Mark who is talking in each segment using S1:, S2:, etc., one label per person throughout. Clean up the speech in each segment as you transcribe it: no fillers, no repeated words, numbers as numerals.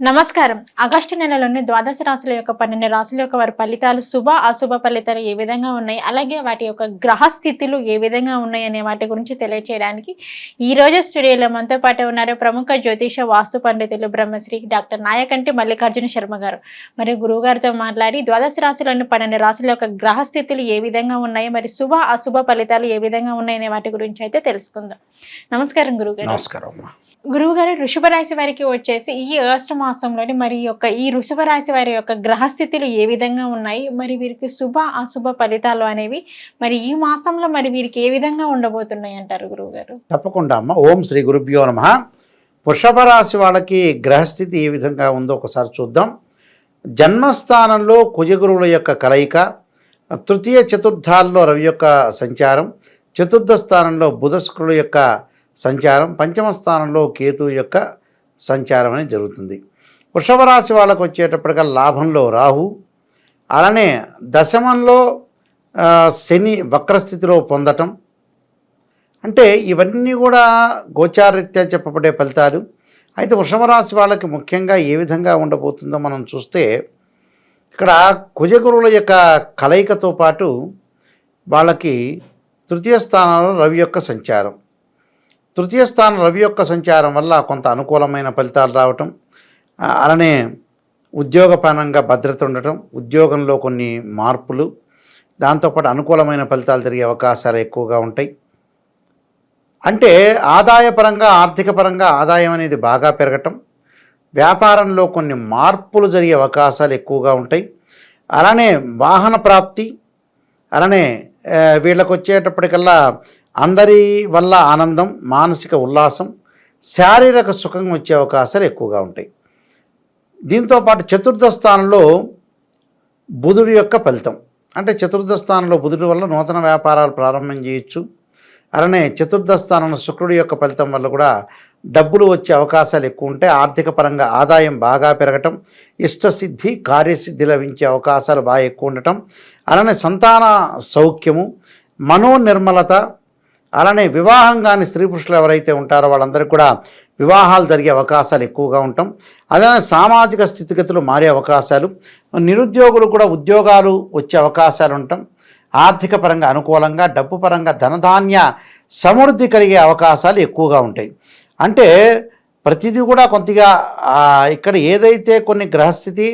S1: నమస్కారం. ఆగస్టు నెలలోని ద్వాదశ రాశుల యొక్క 12 రాశుల యొక్క వారి ఫలితాలు శుభ, అశుభ ఫలితాలు ఏ విధంగా ఉన్నాయి, అలాగే వాటి యొక్క గ్రహ స్థితులు ఏ విధంగా ఉన్నాయి అనే వాటి గురించి తెలియజేయడానికి ఈ రోజు స్టూడియోలో మనతో పాటు ఉన్నారు ప్రముఖ జ్యోతిష వాస్తు పండితులు బ్రహ్మశ్రీ డాక్టర్ నాయకంటి మల్లికార్జున శర్మ గారు. మరి గురువు గారితో మాట్లాడి ద్వాదశ రాశులను 12 రాశుల యొక్క గ్రహ స్థితులు ఏ విధంగా ఉన్నాయి, మరి శుభ, అశుభ ఫలితాలు ఏ విధంగా ఉన్నాయి అనే వాటి గురించి అయితే తెలుసుకుందాం. నమస్కారం గురువుగారు.
S2: నమస్కారం.
S1: గురువుగారు, వృషభ రాశి వారికి వచ్చేసి ఈ ఆగస్టు మాసంలోని మరి ఈ వృషభ రాశి వారి యొక్క గ్రహస్థితులు ఏ విధంగా ఉన్నాయి, మరి వీరికి శుభ అశుభ ఫలితాలు అనేవి మరి ఈ మాసంలో మరి వీరికి ఏ విధంగా ఉండబోతున్నాయి అంటారు గురువుగారు?
S2: తప్పకుండా అమ్మ. ఓం శ్రీ గురుభ్యో నమః. వృషభ రాశి వాళ్ళకి గ్రహస్థితి ఏ విధంగా ఉందో ఒకసారి చూద్దాం. జన్మస్థానంలో కుజగురువుల యొక్క కలయిక, తృతీయ చతుర్థాల్లో రవి యొక్క సంచారం, చతుర్థ స్థానంలో బుధ శుక్రుల యొక్క సంచారం, పంచమ స్థానంలో కేతు యొక్క సంచారం అనేది జరుగుతుంది. వృషభ రాశి వాళ్ళకు వచ్చేటప్పటికల్లా లాభంలో రాహు, అలానే దశమంలో శని వక్రస్థితిలో పొందటం, అంటే ఇవన్నీ కూడా గోచారరీత్యా చెప్పబడే ఫలితాలు. అయితే వృషభ రాశి వాళ్ళకి ముఖ్యంగా ఏ విధంగా ఉండబోతుందో మనం చూస్తే, ఇక్కడ కుజగురువుల యొక్క కలయికతో పాటు వాళ్ళకి తృతీయ స్థానంలో రవి యొక్క సంచారం, తృతీయ స్థానం రవి యొక్క సంచారం వల్ల కొంత అనుకూలమైన ఫలితాలు రావటం, అలానే ఉద్యోగపరంగా భద్రత ఉండటం, ఉద్యోగంలో కొన్ని మార్పులు, దాంతోపాటు అనుకూలమైన ఫలితాలు జరిగే అవకాశాలు ఎక్కువగా ఉంటాయి. అంటే ఆదాయపరంగా ఆర్థిక పరంగా ఆదాయం అనేది బాగా పెరగటం, వ్యాపారంలో కొన్ని మార్పులు జరిగే అవకాశాలు ఎక్కువగా ఉంటాయి. అలానే వాహన ప్రాప్తి, అలానే వీళ్ళకు వచ్చేటప్పటికల్లా అందరి వల్ల ఆనందం, మానసిక ఉల్లాసం, శారీరక సుఖం వచ్చే అవకాశాలు ఎక్కువగా ఉంటాయి. దీంతోపాటు చతుర్థ స్థానంలో బుధుడి యొక్క ఫలితం, అంటే చతుర్థ స్థానంలో బుధుడి వల్ల నూతన వ్యాపారాలు ప్రారంభం చేయొచ్చు. అలానే చతుర్థ స్థానంలో శుక్రుడి యొక్క ఫలితం వల్ల కూడా డబ్బులు వచ్చే అవకాశాలు ఎక్కువ ఉంటాయి. ఆర్థిక పరంగా ఆదాయం బాగా పెరగటం, ఇష్టసిద్ధి కార్యసిద్ధి లభించే అవకాశాలు బాగా ఎక్కువ ఉండటం, అలానే సంతాన సౌఖ్యము, మనోనిర్మలత, అలానే వివాహం కాని స్త్రీ పురుషులు ఎవరైతే ఉంటారో వాళ్ళందరికీ కూడా వివాహాలు జరిగే అవకాశాలు ఎక్కువగా ఉంటాం. అలానే సామాజిక స్థితిగతులు మారే అవకాశాలు, నిరుద్యోగులు కూడా ఉద్యోగాలు వచ్చే అవకాశాలు ఉంటాం. ఆర్థిక పరంగా అనుకూలంగా, డబ్బు పరంగా ధనధాన్య సమృద్ధి కలిగే అవకాశాలు ఎక్కువగా ఉంటాయి. అంటే ప్రతిదీ కూడా కొద్దిగా ఇక్కడ ఏదైతే కొన్ని గ్రహస్థితి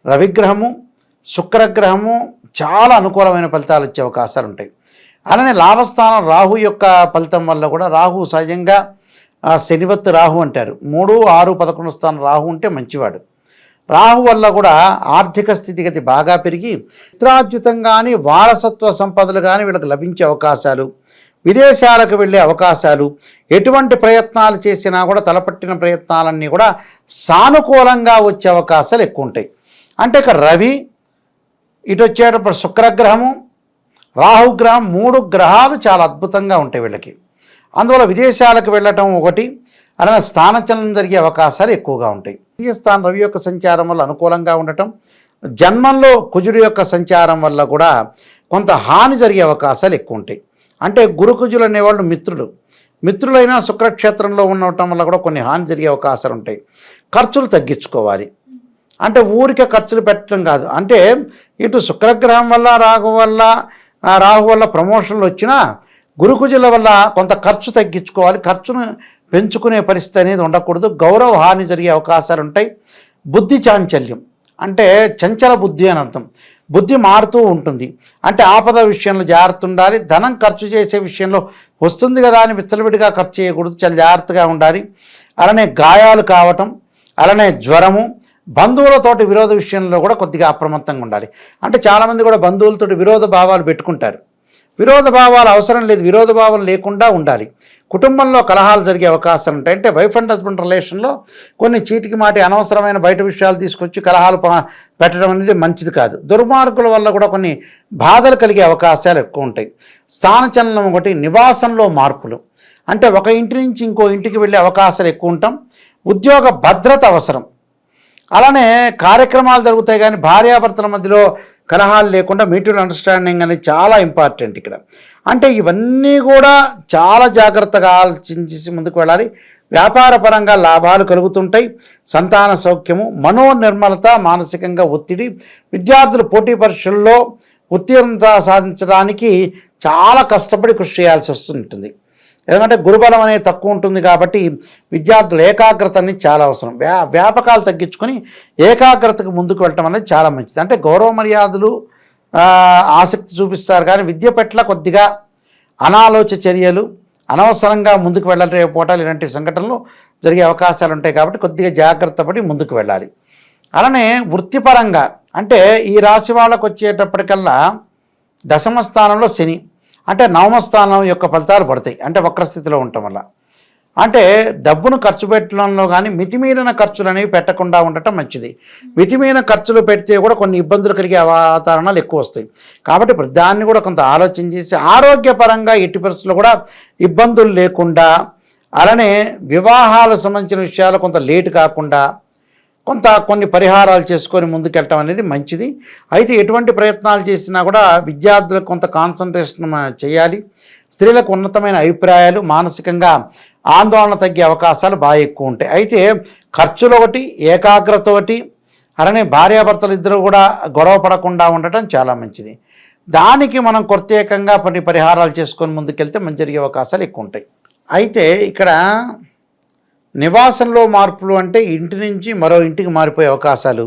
S2: రవిగ్రహము, శుక్రగ్రహము చాలా అనుకూలమైన ఫలితాలు వచ్చే అవకాశాలు ఉంటాయి. అలానే లాభస్థానం రాహు యొక్క ఫలితం వల్ల కూడా, రాహు సహజంగా శనివత్తు రాహు అంటారు, 3, 6, 11 స్థానం రాహు ఉంటే మంచివాడు. రాహు వల్ల కూడా ఆర్థిక స్థితిగతి బాగా పెరిగి మిత్రార్జితం కానీ వారసత్వ సంపదలు కానీ వీళ్ళకి లభించే అవకాశాలు, విదేశాలకు వెళ్ళే అవకాశాలు, ఎటువంటి ప్రయత్నాలు చేసినా కూడా తలపట్టిన ప్రయత్నాలన్నీ కూడా సానుకూలంగా వచ్చే అవకాశాలు ఎక్కువ ఉంటాయి. అంటే ఇక్కడ రవి, ఇటు వచ్చేటప్పుడు శుక్రగ్రహము, రాహుగ్రహం, 3 గ్రహాలు చాలా అద్భుతంగా ఉంటాయి వీళ్ళకి. అందువల్ల విదేశాలకు వెళ్ళటం ఒకటి, అలానే స్థానచలనం జరిగే అవకాశాలు ఎక్కువగా ఉంటాయి. ద్వితీయ స్థానం రవి యొక్క సంచారం వల్ల అనుకూలంగా ఉండటం, జన్మంలో కుజుడి యొక్క సంచారం వల్ల కూడా కొంత హాని జరిగే అవకాశాలు ఎక్కువ ఉంటాయి. అంటే గురుకుజులు అనేవాళ్ళు మిత్రులైనా శుక్రక్షేత్రంలో ఉండటం వల్ల కూడా కొన్ని హాని జరిగే అవకాశాలు ఉంటాయి. ఖర్చులు తగ్గించుకోవాలి, అంటే ఊరికే ఖర్చులు పెట్టడం కాదు. అంటే ఇటు శుక్రగ్రహం వల్ల రాహు వల్ల ప్రమోషన్లు వచ్చినా గురుకుజుల వల్ల కొంత ఖర్చు తగ్గించుకోవాలి. ఖర్చును పెంచుకునే పరిస్థితి అనేది ఉండకూడదు. గౌరవ హాని జరిగే అవకాశాలు ఉంటాయి. బుద్ధి చాంచల్యం అంటే చంచల బుద్ధి అని అర్థం. బుద్ధి మారుతూ ఉంటుంది, అంటే ఆపద విషయంలో జాగ్రత్త ఉండాలి. ధనం ఖర్చు చేసే విషయంలో వస్తుంది కదా అని విచ్చలవిడిగా ఖర్చు చేయకూడదు, చాలా జాగ్రత్తగా ఉండాలి. అలానే గాయాలు కావటం, అలానే జ్వరము, బంధువులతోటి విరోధ విషయంలో కూడా కొద్దిగా అప్రమత్తంగా ఉండాలి. అంటే చాలామంది కూడా బంధువులతోటి విరోధ భావాలు పెట్టుకుంటారు. విరోధ భావాలు అవసరం లేదు, విరోధ భావం లేకుండా ఉండాలి. కుటుంబంలో కలహాలు జరిగే అవకాశాలు ఉంటాయి. అంటే వైఫ్ అండ్ హస్బెండ్ రిలేషన్లో కొన్ని చీటికి మాటి అనవసరమైన బయట విషయాలు తీసుకొచ్చి కలహాలు పెట్టడం అనేది మంచిది కాదు. దుర్మార్గుల వల్ల కూడా కొన్ని బాధలు కలిగే అవకాశాలు ఎక్కువ ఉంటాయి. స్థానచలనం ఒకటి, నివాసంలో మార్పులు, అంటే ఒక ఇంటి నుంచి ఇంకో ఇంటికి వెళ్ళే అవకాశాలు ఎక్కువ ఉంటాం. ఉద్యోగ భద్రత అవసరం. అలానే కార్యక్రమాలు జరుగుతాయి కానీ భార్యాభర్తల మధ్యలో కలహాలు లేకుండా మ్యూచువల్ అండర్స్టాండింగ్ అనేది చాలా ఇంపార్టెంట్ ఇక్కడ. అంటే ఇవన్నీ కూడా చాలా జాగ్రత్తగా ఆలోచించేసి ముందుకు వెళ్ళాలి. వ్యాపార పరంగా లాభాలు కలుగుతుంటాయి. సంతాన సౌఖ్యము, మనోనిర్మలత, మానసికంగా ఒత్తిడి, విద్యార్థులు పోటీ పరీక్షల్లో ఉత్తీర్ణత సాధించడానికి చాలా కష్టపడి కృషి చేయాల్సి వస్తుంటుంది. ఎందుకంటే గురుబలం అనేది తక్కువ ఉంటుంది కాబట్టి విద్యార్థుల ఏకాగ్రత అనేది చాలా అవసరం. వ్యాపకాలు తగ్గించుకొని ఏకాగ్రతకు ముందుకు వెళ్ళటం అనేది చాలా మంచిది. అంటే గౌరవ మర్యాదలు ఆసక్తి చూపిస్తారు కానీ విద్య పట్ల కొద్దిగా అనాలోచిత చర్యలు, అనవసరంగా ముందుకు వెళ్ళలేకపోవటాలు ఇలాంటి సంఘటనలు జరిగే అవకాశాలు ఉంటాయి కాబట్టి కొద్దిగా జాగ్రత్త పడి ముందుకు వెళ్ళాలి. అలానే వృత్తిపరంగా అంటే ఈ రాశి వాళ్ళకు వచ్చేటప్పటికల్లా దశమ స్థానంలో శని, అంటే నవమ స్థానం యొక్క ఫలితాలు పడతాయి. అంటే వక్రస్థితిలో ఉండటం వల్ల అంటే డబ్బును ఖర్చు పెట్టడంలో కానీ మితిమీరిన ఖర్చులు అనేవి పెట్టకుండా ఉండటం మంచిది. మితిమీరిన ఖర్చులు పెడితే కూడా కొన్ని ఇబ్బందులు కలిగే వాతావరణాలు ఎక్కువ వస్తాయి. కాబట్టి ఇప్పుడు దాన్ని కూడా కొంత ఆలోచన చేసి ఆరోగ్యపరంగా ఎట్టి పరిస్థితుల్లో కూడా ఇబ్బందులు లేకుండా, అలానే వివాహాలకు సంబంధించిన విషయాలు కొంత లేటు కాకుండా కొన్ని పరిహారాలు చేసుకొని ముందుకెళ్ళటం అనేది మంచిది. అయితే ఎటువంటి ప్రయత్నాలు చేసినా కూడా విద్యార్థులకు కొంత కాన్సన్ట్రేషన్ చేయాలి. స్త్రీలకు ఉన్నతమైన అభిప్రాయాలు, మానసికంగా ఆందోళన తగ్గే అవకాశాలు బాగా ఎక్కువ ఉంటాయి. అయితే ఖర్చులు ఒకటి, ఏకాగ్రత ఒకటి, అలానే భార్యాభర్తలు ఇద్దరు కూడా గొడవ పడకుండా ఉండటం చాలా మంచిది. దానికి మనం ప్రత్యేకంగా కొన్ని పరిహారాలు చేసుకొని ముందుకెళ్తే మంచి జరిగే అవకాశాలు ఎక్కువ ఉంటాయి. అయితే ఇక్కడ నివాసంలో మార్పులు అంటే ఇంటి నుంచి మరో ఇంటికి మారిపోయే అవకాశాలు,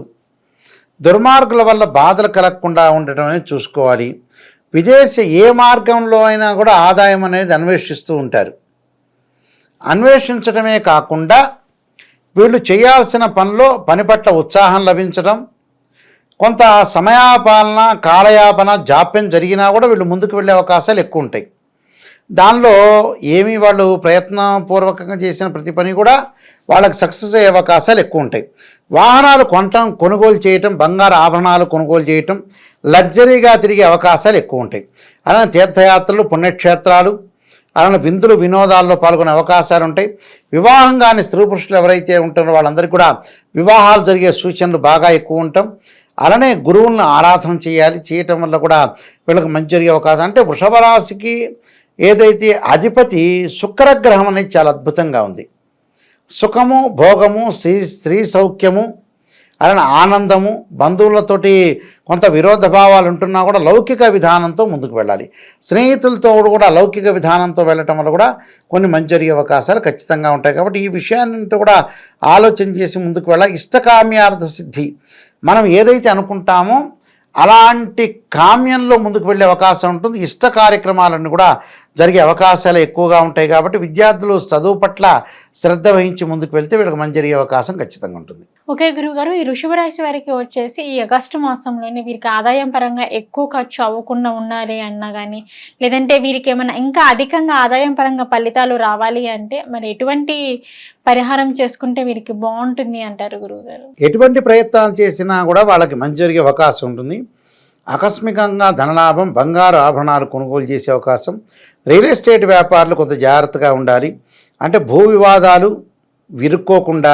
S2: దుర్మార్గుల వల్ల బాధలు కలగకుండా ఉండటం అనేది చూసుకోవాలి. ఏ మార్గంలో అయినా కూడా ఆదాయం అనేది అన్వేషిస్తూ ఉంటారు. అన్వేషించడమే కాకుండా వీళ్ళు చేయాల్సిన పని పట్ల ఉత్సాహం లభించడం, కొంత సమయాపాలన, కాలయాపన, జాప్యం జరిగినా కూడా వీళ్ళు ముందుకు వెళ్ళే అవకాశాలు ఎక్కువ ఉంటాయి. దానిలో వాళ్ళు ప్రయత్నపూర్వకంగా చేసిన ప్రతి పని కూడా వాళ్ళకి సక్సెస్ అయ్యే అవకాశాలు ఎక్కువ ఉంటాయి. వాహనాలు కొనుగోలు చేయటం, బంగారు ఆభరణాలు కొనుగోలు చేయటం, లగ్జరీగా తిరిగే అవకాశాలు ఎక్కువ ఉంటాయి. అలానే తీర్థయాత్రలు, పుణ్యక్షేత్రాలు, అలానే విందులు, వినోదాల్లో పాల్గొనే అవకాశాలు ఉంటాయి. వివాహం కాని స్త్రీ పురుషులు ఎవరైతే ఉంటారో వాళ్ళందరికీ కూడా వివాహాలు జరిగే సూచనలు బాగా ఎక్కువ ఉంటాం. అలానే గురువులను ఆరాధన చేయటం వల్ల కూడా వీళ్ళకి మంచి జరిగే అవకాశం. అంటే వృషభ రాశికి ఏదైతే అధిపతి శుక్రగ్రహం అనేది చాలా అద్భుతంగా ఉంది. సుఖము, భోగము, స్త్రీ సౌఖ్యము, అలానే ఆనందము, బంధువులతోటి కొంత విరోధ భావాలు ఉంటున్నా కూడా లౌకిక విధానంతో ముందుకు వెళ్ళాలి. స్నేహితులతో కూడా లౌకిక విధానంతో వెళ్ళటం వల్ల కూడా కొన్ని మంచి జరిగే అవకాశాలు ఖచ్చితంగా ఉంటాయి. కాబట్టి ఈ విషయాన్నితో కూడా ఆలోచన చేసి ముందుకు వెళ్ళాలి. ఇష్టకామ్యార్థ సిద్ధి, మనం ఏదైతే అనుకుంటామో అలాంటి కామ్యంలో ముందుకు వెళ్ళే అవకాశం ఉంటుంది. ఇష్ట కార్యక్రమాలన్నీ కూడా జరిగే అవకాశాలు ఎక్కువగా ఉంటాయి. కాబట్టి విద్యార్థులు చదువు పట్ల శ్రద్ధ వహించి ముందుకు వెళ్తే వీళ్ళకి మంచి జరిగే అవకాశం ఖచ్చితంగా ఉంటుంది.
S1: ఓకే గురువుగారు, ఈ వృషభ రాశి వారికి వచ్చేసి ఈ ఆగస్టు మాసంలోనే వీరికి ఆదాయం పరంగా ఎక్కువ ఖర్చు అవ్వకుండా ఉండాలి అన్నా కానీ, లేదంటే వీరికి ఏమైనా ఇంకా అధికంగా ఆదాయం పరంగా ఫలితాలు రావాలి అంటే మరి ఎటువంటి పరిహారం చేసుకుంటే వీరికి బాగుంటుంది అంటారు గురువుగారు?
S2: ఎటువంటి ప్రయత్నాలు చేసినా కూడా వాళ్ళకి మంచి జరిగే అవకాశం ఉంటుంది. ఆకస్మికంగా ధనలాభం, బంగారు ఆభరణాలు కొనుగోలు చేసే అవకాశం. రియల్ ఎస్టేట్ వ్యాపారులు కొంత జాగ్రత్తగా ఉండాలి. అంటే భూ వివాదాలు విరుక్కోకుండా,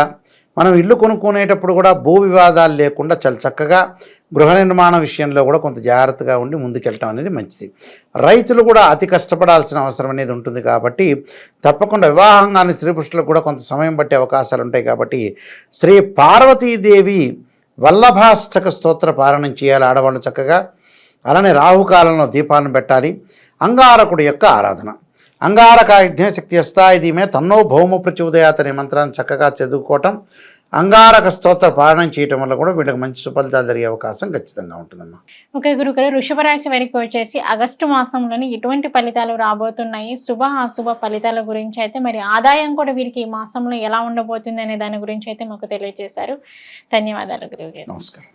S2: మనం ఇల్లు కొనుక్కునేటప్పుడు కూడా భూ వివాదాలు లేకుండా చాలా చక్కగా గృహ నిర్మాణ విషయంలో కూడా కొంత జాగ్రత్తగా ఉండి ముందుకెళ్ళటం అనేది మంచిది. రైతులు కూడా అతి కష్టపడాల్సిన అవసరం అనేది ఉంటుంది కాబట్టి తప్పకుండా వివాహంగాని స్త్రీ పురుషులకు కూడా కొంత సమయం పట్టే అవకాశాలు ఉంటాయి. కాబట్టి శ్రీ పార్వతీదేవి వల్లభాష్టక స్తోత్ర పారాయణం చేయాలి ఆడవాళ్ళు చక్కగా. అలానే రాహుకాలంలో దీపాలను పెట్టాలి. అంగారకుడి యొక్క ఆరాధన, అంగారక యజ్ఞశక్తి యస్థాయిదీమే తన్నో భౌమ ప్రచోదయాత్ అనే మంత్రాన్ని చక్కగా చదువుకోవటం, అంగారక స్తోత్ర పారాయణం చేయటం వల్ల కూడా వీళ్ళకి మంచి సుఫలితాలు జరిగే అవకాశం ఖచ్చితంగా ఉంటుందమ్మా.
S1: ఓకే గురుగారు, వృషభ రాశి వారికి వచ్చేసి ఆగస్టు మాసంలోని ఎటువంటి ఫలితాలు రాబోతున్నాయి, శుభ అశుభ ఫలితాల గురించి అయితే, మరి ఆదాయం కూడా వీరికి ఈ మాసంలో ఎలా ఉండబోతుంది అనే దాని గురించి అయితే మాకు తెలియజేశారు. ధన్యవాదాలు గురువుగారు.
S2: నమస్కారం.